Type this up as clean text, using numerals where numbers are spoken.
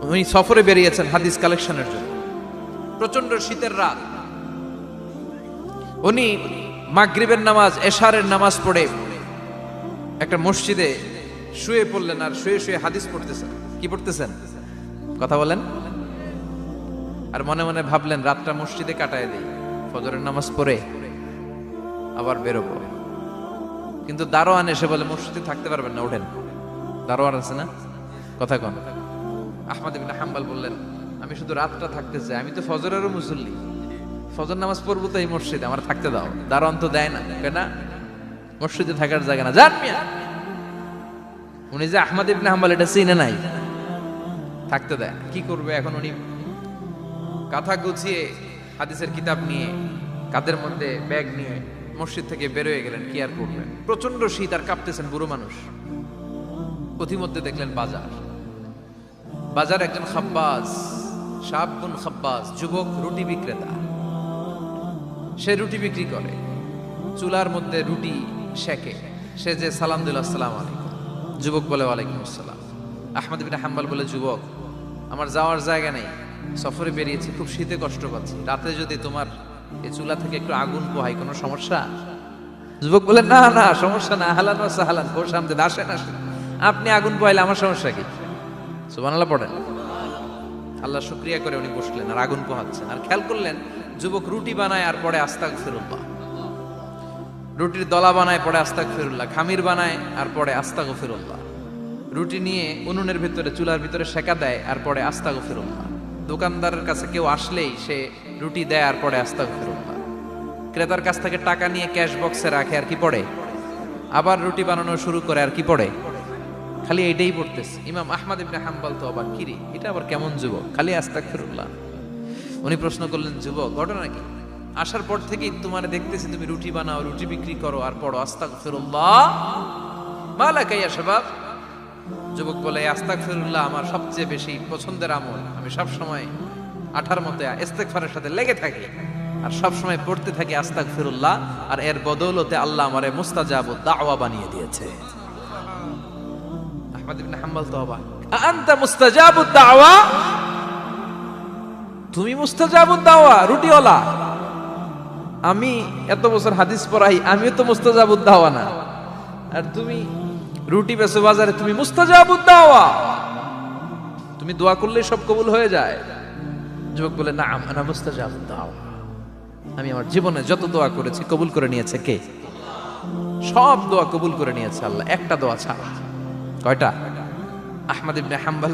উনি সফরে বেরিয়েছেন হাদিস কালেকশনের জন্য। প্রচন্ড শীতের রাত, উনি মাগরিবের নামাজ, এশারের নামাজ পড়ে একটা মসজিদে শুয়ে পড়লেন, আর শুয়ে শুয়ে হাদিস পড়তেছেন। কি পড়তেছেন? কথা বলেন। আর মনে মনে ভাবলেন রাতটা মসজিদে কাটায় দেই, ফজরের নামাজ পড়ে আবার বেরোবো। কিন্তু দারোয়ান এসে বলে মসজিদে থাকতে পারবেন না, ওঠেন। দারোয়ান আছে না, কথা কন। আহমদ ইবনে হাম্বল বললেন আমি শুধু রাতটা থাকতে চাই, আমি তো ফজরেরও মুসল্লি, ফজর নামাজ পড়বো তো এই মসজিদে, আমার থাকতে দাও। দারোয়ান তো দেয় না, কেনা মসজিদে থাকার জায়গা না, যান মিয়া। উনি যে আহমদ ইবনে হাম্বল এটা চিনে নাই, থাকতে দেয়। কি করবে এখন? উনি কাঁথা গুছিয়ে হাদিসের কিতাব নিয়ে কাঁধের মধ্যে ব্যাগ নিয়ে মসজিদ থেকে বেরোয় গেলেন। কি আর করবেন, প্রচন্ড শীত, আর কাঁপতেছেন, বুড়ো মানুষ। পথিমধ্যে দেখলেন বাজার, বাজার একজন খাব্বাজ, শাবুন খাব্বাজ, যুবক রুটি বিক্রেতা। সে রুটি বিক্রি করে, চুলার মধ্যে রুটি সেকে। সে যে সালাম দিল আসসালামু আলাইকুম, যুবক বলে ওয়ালাইকুম আসসালাম। আহমদ ইবনে হাম্বল বলে যুবক আমার যাওয়ার জায়গা নেই, সফরে বেরিয়েছি, খুব শীতে কষ্ট পাচ্ছি, রাতে যদি তোমার এই চুলা থেকে একটু আগুন পোহাই কোনো সমস্যা? যুবক বলে না না সমস্যা না, আহলান ওয়া সাহলান, বসে আমদের আসেন আসেন, আপনি আগুন পোহাইলে আমার সমস্যা কি? সুবহানাল্লাহ পড়েন। আল্লাহ শুকরিয়া করে উনি বসলেন আর আগুন পোহাচ্ছেন। আর খেয়াল করলেন যুবক রুটি বানায় আর পরে আস্তাগফিরুল্লাহ, রুটির দলা বানায় পরে আস্তাগফিরুল্লাহ, খামির বানায় আর পরে আস্তাগফিরুল্লাহ, রুটি নিয়ে উনুনের ভিতরে চুলার ভিতরে সেকা দেয় আর পরে আস্তাগফিরুল্লাহ, দোকানদারের কাছে কেউ আসলেই সে রুটি দেয় আর পরে আস্তাগফিরুল্লাহ, ক্রেতার কাছ থেকে টাকা নিয়ে ক্যাশ বক্সে রাখে আর কি পড়ে, আবার রুটি বানানো শুরু করে আর কি পড়ে, খালি এইটাই পড়তেছে। ইমাম আহমদ ইবনে হাম্বল তো আবার কিরে, এটা আবার কেমন যুবক, খালি আস্তাগফিরুল্লাহ। উনি প্রশ্ন করলেন যুবক ঘটনা কি? আসার পর থেকেই তোমার দেখতেছি তুমি রুটি বানাও, রুটি বিক্রি করো আর পড়ো আস্তাগফিরুল্লাহ, মালাকা ইয়া শাবাব। যুবক বলে আস্তাগফিরুল্লাহ আমার সবচেয়ে বেশি পছন্দের আমল, আমি সব সময় আঠার মতো ইস্তেগফারের সাথে লেগে থাকি আর সব সময় পড়তে থাকি আস্তাগফিরুল্লাহ, আর এর বদৌলতে আল্লাহ আমারে মুস্তাজাবুদ দাওয়া বানিয়ে দিয়েছে। আহমদ ইবনে হাম্বল তো অবাক, আনতা মুস্তাজাবুদ দাওয়া, তুমি মুস্তাজাবুদ দাওয়া, রুটিওয়ালা। আমি এত বছর হাদিস পড়াই, আমিও তো মুস্তাজাবুদ দাওয়া না, আর তুমি রুটি বেচো বাজারে, তুমি মুস্তাজাবুদ দাওয়া, তুমি দোয়া করলেই সব কবুল হয়ে যায়। যুবক বলে না আনা মুস্তাজাবুদ দাওয়া, আমি আমার জীবনে যত দোয়া করেছি কবুল করে নিয়েছে কে? সব দোয়া কবুল করে নিয়েছে আল্লাহ, একটা দোয়া ছাড়া। কয়টা? আহমদ ইবনে হাম্বল